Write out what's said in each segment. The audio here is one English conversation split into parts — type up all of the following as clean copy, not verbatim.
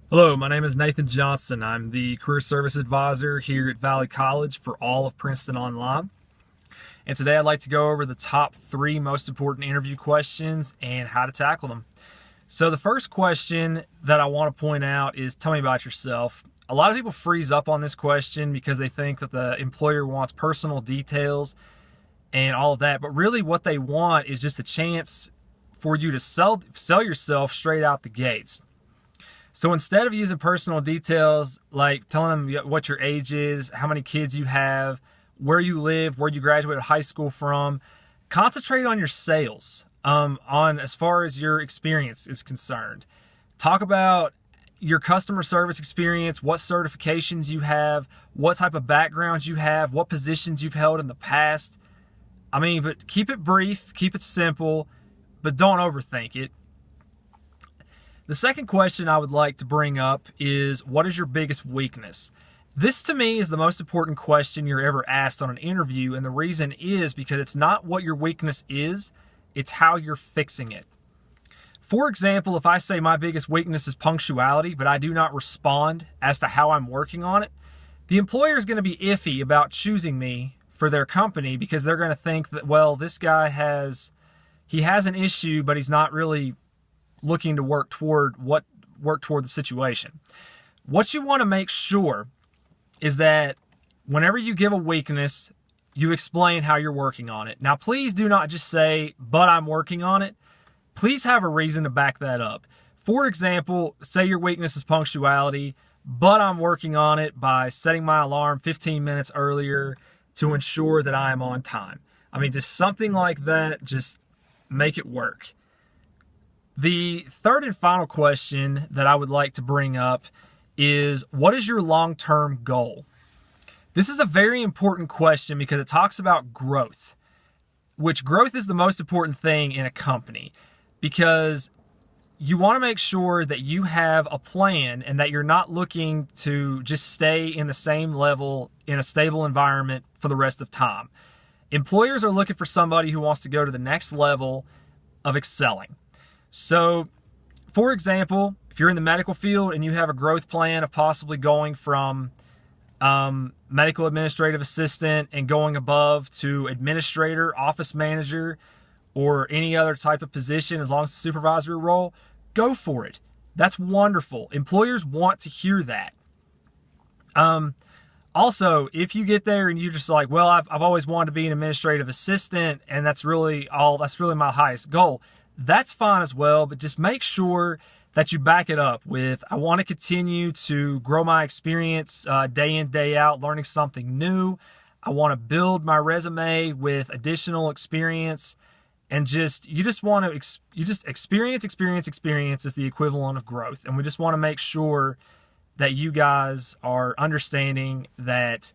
Hello, my name is Nathan Johnson. I'm the Career Service Advisor here at Valley College for all of Princeton Online. And today I'd like to go over the top 3 most important interview questions and how to tackle them. So the first question that I want to point out is, tell me about yourself. A lot of people freeze up on this question because they think that the employer wants personal details and all of that. But really what they want is just a chance for you to sell yourself straight out the gates. So instead of using personal details like telling them what your age is, how many kids you have, where you live, where you graduated high school from, concentrate on your sales, on as far as your experience is concerned. Talk about your customer service experience, what certifications you have, what type of backgrounds you have, what positions you've held in the past. But keep it brief, keep it simple, but don't overthink it. The second question I would like to bring up is, what is your biggest weakness? This to me is the most important question you're ever asked on an interview, and the reason is because it's not what your weakness is, it's how you're fixing it. For example, if I say my biggest weakness is punctuality, but I do not respond as to how I'm working on it, the employer is going to be iffy about choosing me for their company because they're going to think that, well, this guy has an issue, but he's not really looking to work toward the situation. What you want to make sure is that whenever you give a weakness, you explain how you're working on it. Now, please do not just say, but I'm working on it. Please have a reason to back that up. For example, say your weakness is punctuality, but I'm working on it by setting my alarm 15 minutes earlier to ensure that I am on time. Just something like that, just make it work. The third and final question that I would like to bring up is, what is your long-term goal? This is a very important question because it talks about growth, which growth is the most important thing in a company, because you want to make sure that you have a plan and that you're not looking to just stay in the same level in a stable environment for the rest of time. Employers are looking for somebody who wants to go to the next level of excelling. So, for example, if you're in the medical field and you have a growth plan of possibly going from medical administrative assistant and going above to administrator, office manager, or any other type of position, as long as it's a supervisory role, go for it. That's wonderful. Employers want to hear that. Also, if you get there and you're just like, well, I've always wanted to be an administrative assistant and that's really my highest goal, that's fine as well, but just make sure that you back it up with, I want to continue to grow my experience day in, day out, learning something new. I want to build my resume with additional experience, and you just want to experience is the equivalent of growth. And we just want to make sure that you guys are understanding that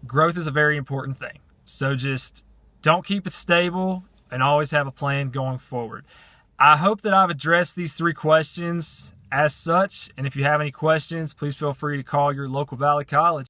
growth is a very important thing. So just don't keep it stable and always have a plan going forward. I hope that I've addressed these 3 questions as such. And if you have any questions, please feel free to call your local Valley College.